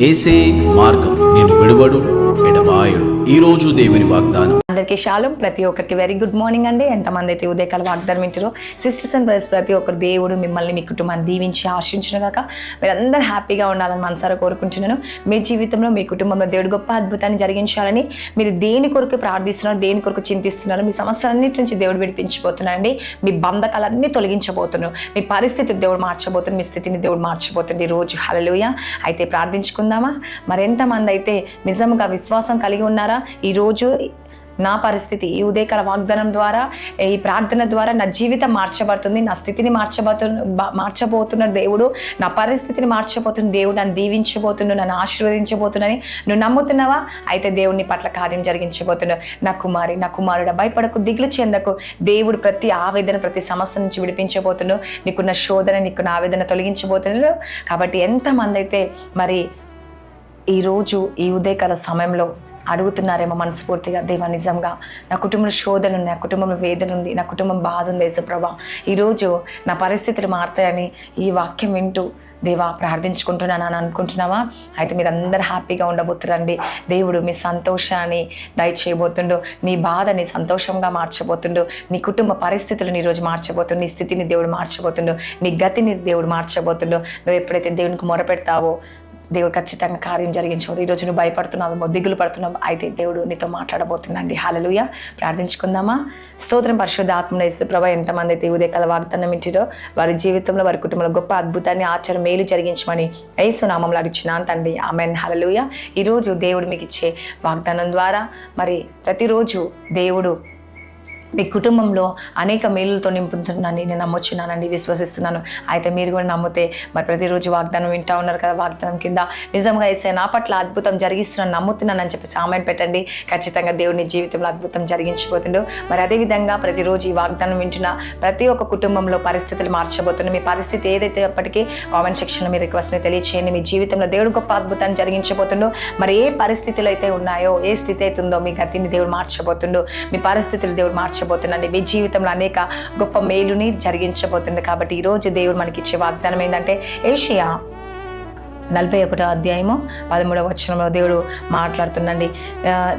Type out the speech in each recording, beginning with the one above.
ఏసే మార్గం నేను విడువడు ఎడబాయుడు. ఈ రోజు దేవుని వాగ్దానం. అందరికీ షాሎም. ప్రతి ఒక్కరికి వెరీ గుడ్ మార్నింగ్ అండి. ఎంతమంది అయితే ఉదయకాల వాగ్దానం వింటారో సిస్టర్స్ అండ్ బ్రదర్స్, ప్రతి ఒక్కరు దేవుడు మిమ్మల్ని మీ కుటుంబాన్ని దీవించి ఆశించిన గాక మీరందరూ హ్యాపీగా ఉండాలని మనసారా కోరుకుంటున్నాను. మీ జీవితంలో మీ కుటుంబంలో దేవుడు గొప్ప అద్భుతాన్ని జరిగించాలని, మీరు దేని కొరకు ప్రార్థిస్తున్నారు, దేని కొరకు చింతిస్తున్నారు, మీ సమస్యలన్నిటి నుంచి దేవుడు విడిపించబోతున్నారండి. మీ బంధకాలన్నీ తొలగించబోతున్నారు, మీ పరిస్థితి దేవుడు మార్చబోతుంది, మీ స్థితిని దేవుడు మార్చబోతుంది ఈ రోజు. హల్లెలూయా. అయితే ప్రార్థించుకుందామా? మరెంతమంది అయితే నిజంగా విశ్వాసం కలిగి ఉన్నారా? ఈరోజు నా పరిస్థితి ఈ ఉదయకాల వాగ్దానం ద్వారా, ఈ ప్రార్థన ద్వారా నా జీవితం మార్చబడుతుంది, నా స్థితిని మార్చబోతున్న దేవుడు, నా పరిస్థితిని మార్చబోతున్న దేవుడు, నన్ను దీవించబోతున్నాడు, నన్ను ఆశీర్వదించబోతున్నాని నువ్వు నమ్ముతున్నావా? అయితే దేవుడిని పట్ల కార్యం జరిగించబోతున్నాడు. నా కుమారి, నా కుమారుడు, భయపడకు, దిగులు చెందకు. దేవుడు ప్రతి ఆవేదన, ప్రతి సమస్య నుంచి విడిపించబోతున్నాడు. నీకున్న శోధన, నీకున్న ఆవేదన తొలగించబోతున్నాడు. కాబట్టి ఎంతమంది అయితే మరి ఈరోజు ఈ ఉదయకాల సమయంలో అడుగుతున్నారేమో మనస్ఫూర్తిగా, దేవా నిజంగా నా కుటుంబంలో శోధన ఉంది, నా కుటుంబంలో వేదన ఉంది, నా కుటుంబం బాధ ఉంది యేసుప్రభా, ఈరోజు నా పరిస్థితులు మారుతాయని ఈ వాక్యం వింటూ దేవా ప్రార్థించుకుంటున్నాను అని అనుకుంటున్నావా? అయితే మీరు అందరూ హ్యాపీగా ఉండబోతురండి. దేవుడు మీ సంతోషాన్ని దయచేయబోతుండు, నీ బాధని సంతోషంగా మార్చబోతుండు, నీ కుటుంబ పరిస్థితులను ఈరోజు మార్చబోతుండు, నీ స్థితిని దేవుడు మార్చబోతుండు, నీ గతిని దేవుడు మార్చబోతుండు. నువ్వు ఎప్పుడైతే దేవునికి మొరపెడతావో దేవుడు ఖచ్చితంగా కార్యం జరిగించబోతుంది. ఈరోజు నువ్వు భయపడుతున్నావేమో, దిగులు పడుతున్నావు, అయితే దేవుడు నీతో మాట్లాడబోతుందండి. హల్లెలూయా. ప్రార్థించుకుందామా? స్తోత్రం. పరిశుద్ధ ఆత్మ యేసుప్రభా, ఎంతమంది అయితే ఉదయకాల వాగ్దానం ఇచ్చారో వారి జీవితంలో, వారి కుటుంబంలో గొప్ప అద్భుతాన్ని, ఆచారం, మేలు జరిగించమని యేసు నామములో అడుగుచున్నాను తండ్రి. ఆమేన్. హల్లెలూయా. ఈరోజు దేవుడు మీకు ఇచ్చే వాగ్దానం ద్వారా మరి ప్రతిరోజు దేవుడు మీ కుటుంబంలో అనేక మేలులతో నింపుతున్నానని నేను నమ్మొచ్చున్నానండి, విశ్వసిస్తున్నాను. అయితే మీరు కూడా నమ్మితే మరి ప్రతిరోజు వాగ్దానం వింటూ ఉన్నారు కదా, వాగ్దానం కింద నిజంగా యేసయ్య నా పట్ల అద్భుతం జరిగిస్తున్నాను, నమ్ముతున్నానని చెప్పేసి ఆమెన్ పెట్టండి. ఖచ్చితంగా దేవుని జీవితంలో అద్భుతం జరిగించబోతుండు. మరి అదేవిధంగా ప్రతిరోజు ఈ వాగ్దానం వింటున్న ప్రతి ఒక్క కుటుంబంలో పరిస్థితులు మార్చబోతున్నాయి. మీ పరిస్థితి ఏదైతే అప్పటికీ కామెంట్ సెక్షన్లో మీ రిక్వెస్ట్ని తెలియచేయండి. మీ జీవితంలో దేవుడు గొప్ప అద్భుతాన్ని జరిగించబోతుండు. మరి ఏ పరిస్థితులు అయితే ఉన్నాయో, ఏ స్థితి అయితే ఉందో, మీ గతిని దేవుడు మార్చబోతుండు, మీ పరిస్థితులు దేవుడు మార్చబోతుండండి. మీ జీవితంలో అనేక గొప్ప మేలుని జరిగించబోతుంది. కాబట్టి ఈరోజు దేవుడు మనకి ఇచ్చే వాగ్దానం ఏంటంటే, యెషయా 41వ అధ్యాయము 13వ వచనంలో దేవుడు మాట్లాడుతుండండి.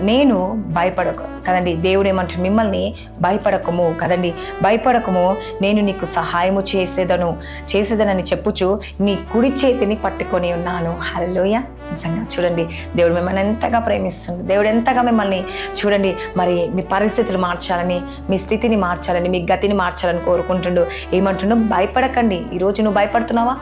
నేను భయపడకు కదండి, దేవుడు ఏమంటాడు, మిమ్మల్ని భయపడకము కదండి, భయపడకము, నేను నీకు సహాయము చేసేదనని చెప్పుచు నీ కుడి చేతిని పట్టుకొని ఉన్నాను. హల్లెలూయా. నిజంగా చూడండి, దేవుడు మిమ్మల్ని ఎంతగా ప్రేమిస్తుంది, దేవుడు ఎంతగా మిమ్మల్ని చూడండి మరి మీ పరిస్థితులు మార్చాలని, మీ స్థితిని మార్చాలని, మీ గతిని మార్చాలని కోరుకుంటుండు. ఏమంటుండు, భయపడకండి. ఈరోజు నువ్వు భయపడుతున్నావా?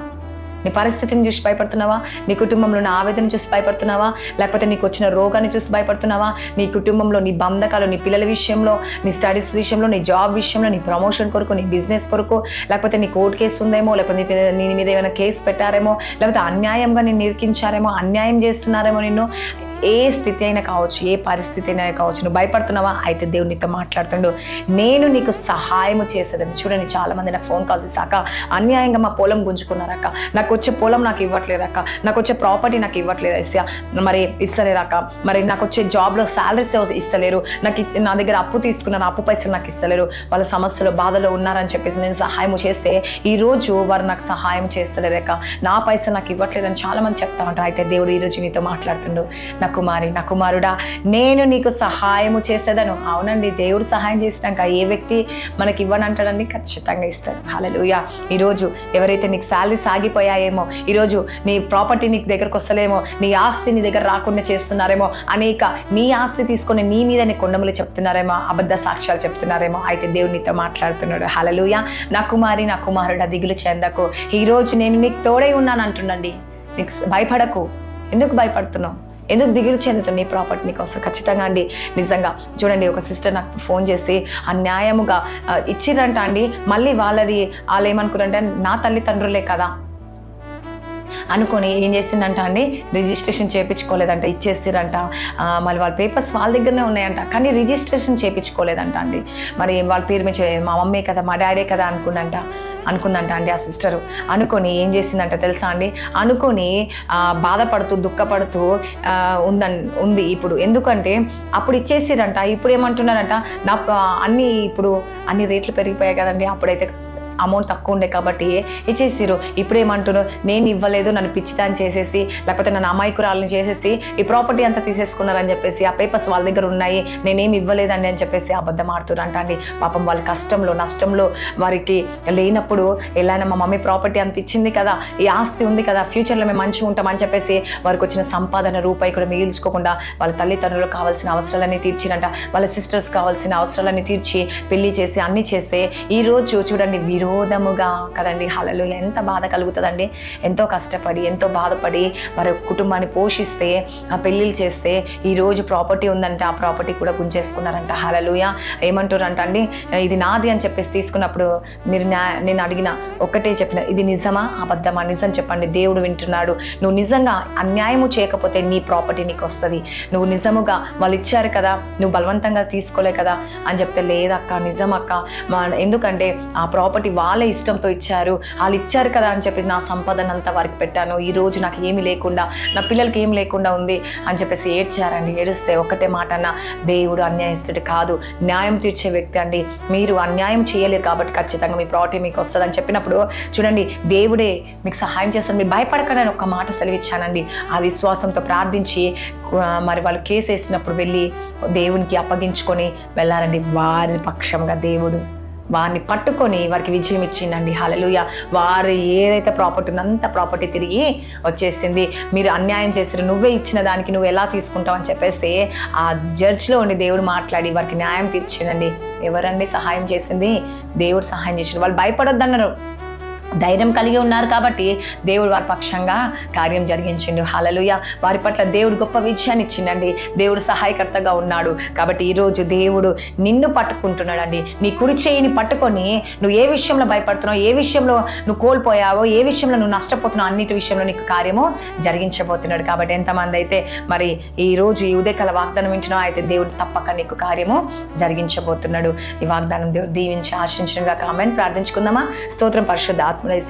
నీ పరిస్థితిని చూసి భయపడుతున్నావా? నీ కుటుంబంలో ఉన్న ఆవేదన చూసి భయపడుతున్నావా? లేకపోతే నీకు వచ్చిన రోగాన్ని చూసి భయపడుతున్నావా? నీ కుటుంబంలో నీ బంధకాలు, నీ పిల్లల విషయంలో, నీ స్టడీస్ విషయంలో, నీ జాబ్ విషయంలో, నీ ప్రమోషన్ కొరకు, నీ బిజినెస్ కొరకు, లేకపోతే నీ కోర్టు కేసు ఉందేమో, లేకపోతే నీ మీద ఏమైనా కేసు పెట్టారేమో, లేకపోతే అన్యాయంగా నిన్ను ఇరికించారేమో, అన్యాయం చేస్తున్నారేమో నిన్ను, ఏ స్థితి అయినా కావచ్చు, ఏ పరిస్థితి అయినా కావచ్చు, నువ్వు భయపడుతున్నావా? అయితే దేవుడు నీతో మాట్లాడుతుండు, నేను నీకు సహాయము చేసేదని. చూడండి, చాలా మంది నాకు ఫోన్ కాల్స్ ఇస్తాక, అన్యాయంగా మా పొలం గుంజుకున్నారక్క, నాకు వచ్చే పొలం నాకు ఇవ్వట్లేదక్క, నాకు వచ్చే ప్రాపర్టీ నాకు ఇవ్వట్లేదు ఎస్యా, మరి ఇస్తలేరక్క, మరి నాకు వచ్చే జాబ్లో శాలరీస్ ఇస్తలేరు, నా దగ్గర అప్పు తీసుకున్నాను, అప్పు పైసలు నాకు ఇస్తలేరు, వాళ్ళ సమస్యలు బాధలో ఉన్నారని చెప్పేసి నేను సహాయం చేస్తే ఈరోజు వారు నాకు సహాయం చేస్తలేరక్క, నా పైసలు నాకు ఇవ్వట్లేదని చాలా మంది చెప్తా ఉంటారు. అయితే దేవుడు ఈరోజు నీతో మాట్లాడుతుండు, నా కుమారి, నా కుమారుడా, నేను నీకు సహాయము చేసేదను. అవునండి, దేవుడు సహాయం చేసినాక ఏ వ్యక్తి మనకి ఇవ్వనంటాడండి? ఖచ్చితంగా ఇస్తాడు. హల్లెలూయా. ఈరోజు ఎవరైతే నీకు శాలరీస్ ఆగిపోయాయేమో, ఈరోజు నీ ప్రాపర్టీ నీకు దగ్గరకు వస్తలేమో, నీ ఆస్తి నీ దగ్గర రాకుండా చేస్తున్నారేమో, అనేక నీ ఆస్తి తీసుకొని నీ మీద నీ కొండములు చెప్తున్నారేమో, అబద్ధ సాక్ష్యాలు చెప్తున్నారేమో, అయితే దేవుడు నీతో మాట్లాడుతున్నాడు. హల్లెలూయా. నా కుమారి, నా కుమారుడా, దిగులు చెందకు, ఈరోజు నేను నీకు తోడై ఉన్నాను అంటుండండి. నీకు భయపడకు. ఎందుకు భయపడుతున్నావు? ఎందుకు దిగులు చెందుతుంది? నీ ప్రాపర్టీ నీకు వస్తుంది ఖచ్చితంగా అండి. నిజంగా చూడండి, ఒక సిస్టర్ నాకు ఫోన్ చేసి అన్యాయముగా ఇచ్చిరంట అండి. మళ్ళీ వాళ్ళు ఏమనుకున్నారంటే, నా తల్లిదండ్రులే కదా అనుకొని ఏం చేసిందంట అండి, రిజిస్ట్రేషన్ చేయించుకోలేదంట, ఇచ్చేసిరంట. మళ్ళీ వాళ్ళ పేపర్స్ వాళ్ళ దగ్గరనే ఉన్నాయంట, కానీ రిజిస్ట్రేషన్ చేయించుకోలేదంట అండి. మరి వాళ్ళ పేరు మీద మా మమ్మీ కదా, మా డాడీ కదా అనుకుందంట అండి ఆ సిస్టరు. అనుకొని ఏం చేసిందంట తెలుసా అండి, అనుకొని బాధపడుతూ దుఃఖపడుతూ ఉంది ఇప్పుడు. ఎందుకంటే అప్పుడు ఇచ్చేసిరంట, ఇప్పుడు ఏమంటున్నారంట, ఇప్పుడు అన్ని రేట్లు పెరిగిపోయాయి కదండి. అప్పుడైతే అమౌంట్ తక్కువ ఉండే కాబట్టి ఇచ్చేసిరు. ఇప్పుడు ఏమంటున్నారు, నేను ఇవ్వలేదు, నన్ను పిచ్చిదాన్ని చేసేసి లేకపోతే నన్ను అమాయకురాలని చేసేసి ఈ ప్రాపర్టీ అంతా తీసేసుకున్నారని చెప్పేసి, ఆ పేపర్స్ వాళ్ళ దగ్గర ఉన్నాయి, నేనేమి ఇవ్వలేదండి అని చెప్పేసి అబద్ధం ఆడుతున్నారు అండి. పాపం వాళ్ళ కష్టంలో నష్టంలో వారికి లేనప్పుడు ఎలా మా మమ్మీ ప్రాపర్టీ అంత ఇచ్చింది కదా, ఈ ఆస్తి ఉంది కదా, ఫ్యూచర్లో మేము మంచిగా ఉంటామని చెప్పేసి వారికి వచ్చిన సంపాదన రూపాయి కూడా మిగిల్చుకోకుండా వాళ్ళ తల్లిదండ్రులకు కావాల్సిన అవసరాలన్నీ తీర్చినంట. వాళ్ళ సిస్టర్స్ కావాల్సిన అవసరాలన్నీ తీర్చి పెళ్లి చేసి అన్ని చేస్తే ఈ రోజు చూడండి విరోధముగా కదండి. హల్లెలూయా. ఎంత బాధ కలుగుతుందండి. ఎంతో కష్టపడి ఎంతో బాధపడి వారి కుటుంబాన్ని పోషిస్తే, ఆ పెళ్ళిళ్ళు చేస్తే ఈ రోజు ప్రాపర్టీ ఉందంటే ఆ ప్రాపర్టీ కూడా గుంజేసుకున్నారంట. హల్లెలూయా. ఏమంటారంట అండి, ఇది నాది అని చెప్పేసి తీసుకున్నప్పుడు మీరు నేను అడిగిన ఒక్కటే చెప్పిన, ఇది నిజమా అబద్ధమా? నిజం చెప్పండి, దేవుడు వింటున్నాడు. నువ్వు నిజంగా అన్యాయము చేయకపోతే నీ ప్రాపర్టీ నీకు వస్తుంది. నువ్వు నిజముగా వాళ్ళు ఇచ్చారు కదా, నువ్వు బలవంతంగా తీసుకోలే కదా అని చెప్తే, లేదక్క నిజమక్క, ఎందుకంటే ఆ ప్రాపర్టీ వాళ్ళ ఇష్టంతో ఇచ్చారు, వాళ్ళు ఇచ్చారు కదా అని చెప్పి నా సంపాదన అంతా వారికి పెట్టాను, ఈ రోజు నాకు ఏమి లేకుండా, నా పిల్లలకి ఏమి లేకుండా ఉంది అని చెప్పేసి ఏడ్చారండి. ఏడుస్తే ఒక్కటే మాట అన్న, దేవుడు అన్యాయస్తుడు కాదు, న్యాయం తీర్చే వ్యక్తి అండి. మీరు అన్యాయం చేయలేరు కాబట్టి ఖచ్చితంగా మీ ప్రాపర్టీ మీకు వస్తుంది అని చెప్పినప్పుడు చూడండి, దేవుడే మీకు సహాయం చేస్తాడు. మీరు భయపడకండి ఒక్క మాట సెలవిచ్చానండి. ఆ విశ్వాసంతో ప్రార్థించి మరి వాళ్ళు కేసు వేసినప్పుడు వెళ్ళి దేవునికి అప్పగించుకొని వెళ్ళారండి. వారి పక్షంగా దేవుడు వారిని పట్టుకొని వారికి విజయం ఇచ్చిందండి. హల్లెలూయా. వారు ఏదైతే ప్రాపర్టీ ఉందో అంత ప్రాపర్టీ తిరిగి వచ్చేసింది. మీరు అన్యాయం చేసారు, నువ్వే ఇచ్చిన దానికి నువ్వు ఎలా తీసుకుంటావు అని చెప్పేసి ఆ జడ్జ్లో ఉండి దేవుడు మాట్లాడి వారికి న్యాయం తీర్చిందండి. ఎవరండి సహాయం చేసింది? దేవుడు సహాయం చేసిండు. వాళ్ళు భయపడొద్దన్నారు, ధైర్యం కలిగి ఉన్నారు కాబట్టి దేవుడు వారి పక్షంగా కార్యం జరిగించిండు. హల్లెలూయా. వారి పట్ల దేవుడు గొప్ప విజయాన్ని ఇచ్చిండండి. దేవుడు సహాయకర్తగా ఉన్నాడు కాబట్టి ఈరోజు దేవుడు నిన్ను పట్టుకుంటున్నాడండి. నీ కుడి చేయిని పట్టుకొని నువ్వు ఏ విషయంలో భయపడుతున్నావు, ఏ విషయంలో నువ్వు కోల్పోయావో, ఏ విషయంలో నువ్వు నష్టపోతున్నావు, అన్నిటి విషయంలో నీకు కార్యము జరిగించబోతున్నాడు. కాబట్టి ఎంతమంది అయితే మరి ఈరోజు ఈ ఉదయకాల వాగ్దానం వింటున్నావు, అయితే దేవుడు తప్పక నీకు కార్యము జరిగించబోతున్నాడు. ఈ వాగ్దానం దేవుడు దీవించి ఆశించినగా కామెంట్ ప్రార్థించుకుందామా? స్తోత్రం పరిశుద్ధ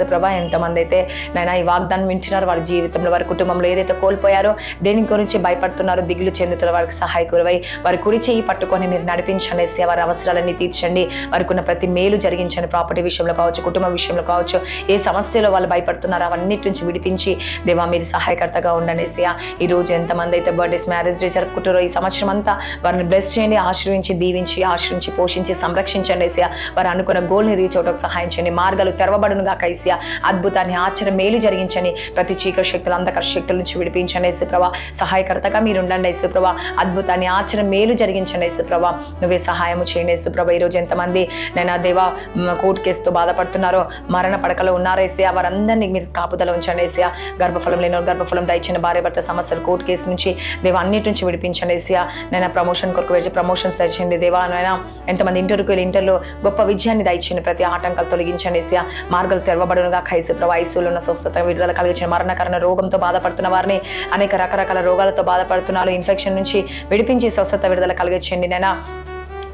ప్రభా, ఎంతమంది అయితే నైనా ఈ వాగ్దానం వింటున్నారు, వారి జీవితంలో వారి కుటుంబంలో ఏదైతే కోల్పోయారో, దేని గురించి భయపడుతున్నారో, దిగులు చెందుతారో వారికి సహాయకురవై వారి కుడి చేయి పట్టుకొని మీరు నడిపించండి. వారి అవసరాలన్నీ తీర్చండి. వారికి ఉన్న ప్రతి మేలు జరిగించండి. ప్రాపర్టీ విషయంలో కావచ్చు, కుటుంబ విషయంలో కావచ్చు, ఏ సమస్యలో వాళ్ళు భయపడుతున్నారో అవన్నిటి నుంచి విడిపించి దేవా మీరు సహాయకర్తగా ఉండండి. ఈ రోజు ఎంతమంది అయితే బర్త్డేస్, మ్యారేజ్ డే జరుపుకుంటారో ఈ సంవత్సరం అంతా వారిని బ్లెస్ చేయండి, ఆశ్రయించి దీవించి ఆశ్రయించి పోషించి సంరక్షించండి. వారు అనుకున్న గోల్ని రీచ్ అవడానికి సహాయం చేయండి. మార్గాలు తెరవబడునుగా కైసియా, అద్భుతాన్ని ఆశ్చర్య మేలు జరిగించండి. ప్రతి చీకటి శక్తులు, అంధకార శక్తుల నుంచి విడిపించండి. యేసుప్రభా సహాయకర్తగా మీరు ఉండండి. యేసుప్రభా అద్భుతాన్ని ఆశ్చర్య మేలు జరిగించండి. యేసుప్రభా నువ్వే సహాయం చేయండి. యేసుప్రభా ఈరోజు ఎంతమంది నైనా దేవా కోర్టు కేసుతో బాధపడుతున్నారో, మరణ పడకలో ఉన్నారో యేసయ్యా, వారందరినీ మీరు కాపుదల ఉంచండి. యేసయ్యా గర్భఫలం లేని గర్భఫలం దయచిన భార్య భర్త సమస్యలు కోర్టు కేసు నుంచి దేవా అన్నిటి నుంచి విడిపించండి. యేసయ్యా నైనా ప్రమోషన్ కొరకు వచ్చి ప్రమోషన్స్ దయచేయండి. దేవా నైనా ఎంతమంది ఇంటర్వ్యూకి వెళ్ళి ఇంటర్లో గొప్ప విజయాన్ని దయచేయండి. ప్రతి ఆటంకాలు తొలగించండి. యేసయ్యా మార్గాలు తెరవబడునుగా యేసుప్రభా. ఐసీయూలో ఉన్న స్వస్థత విడుదల కలిగించిన మరణకరణ రోగంతో బాధపడుతున్న వారిని, అనేక రకరకాల రోగాలతో బాధపడుతున్నారు, ఇన్ఫెక్షన్ నుంచి విడిపించి స్వస్థత విడుదల కలిగించండి. నైనా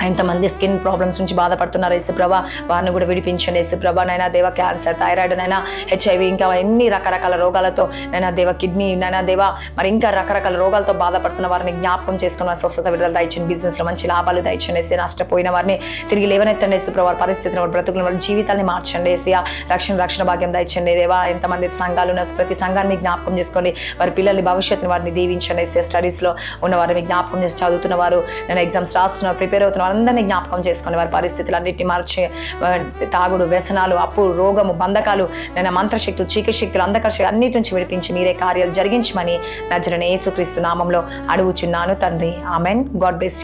ఎంతమంది స్కిన్ ప్రాబ్లమ్స్ నుంచి బాధపడుతున్నారు యేసుప్రభా, వారిని కూడా విడిపించండి. యేసుప్రభా నైనా దేవ క్యాన్సర్, థైరాయిడ్, నైనా హెచ్ఐవి, ఇంకా ఎన్ని రకరకాల రోగాలతో నైనా దేవ కిడ్నీ, నైనా దేవ మరి ఇంకా రకరకాల రోగాలతో బాధపడుతున్న వారిని జ్ఞాపకం చేసుకున్న స్వస్థత విడుదల దయచండి. బిజినెస్లో మంచి లాభాలు దయచండి. నష్టపోయిన వారిని తిరిగి లేవనెత్తండి. యేసుప్రభా వారి పరిస్థితిని, వారి బ్రతుకులను, వారి జీవితాన్ని మార్చండి. యేసయ్యా రక్షణ భాగ్యం దయచండి. దేవా ఎంతమంది సంఘాలు ఉన్న ప్రతి సంఘాన్ని జ్ఞాపకం చేసుకోండి. వారి పిల్లల్ని భవిష్యత్తుని వారిని దీవించండి. యేసయ్యా స్టడీస్లో ఉన్న వారిని జ్ఞాపకం చేసి, చదువుతున్న వారు నేను ఎగ్జామ్స్ రాస్తున్నారు, ప్రిపేర్ అవుతున్న అందరినీ జ్ఞాపకం చేసుకుని వారి పరిస్థితులు అన్నింటినీ మార్చి, తాగుడు, వ్యసనాలు, అప్పు, రోగము, బంధకాలు, నేను మంత్రశక్తులు, చీకటి శక్తులు, అంధకార శక్తులు అన్నిటి నుంచి విడిపించి మీరే కార్యాలు జరిగించమని నజరేయుడైన యేసుక్రీస్తు నామంలో అడుగుచున్నాను తండ్రి. ఆమెన్. God bless you.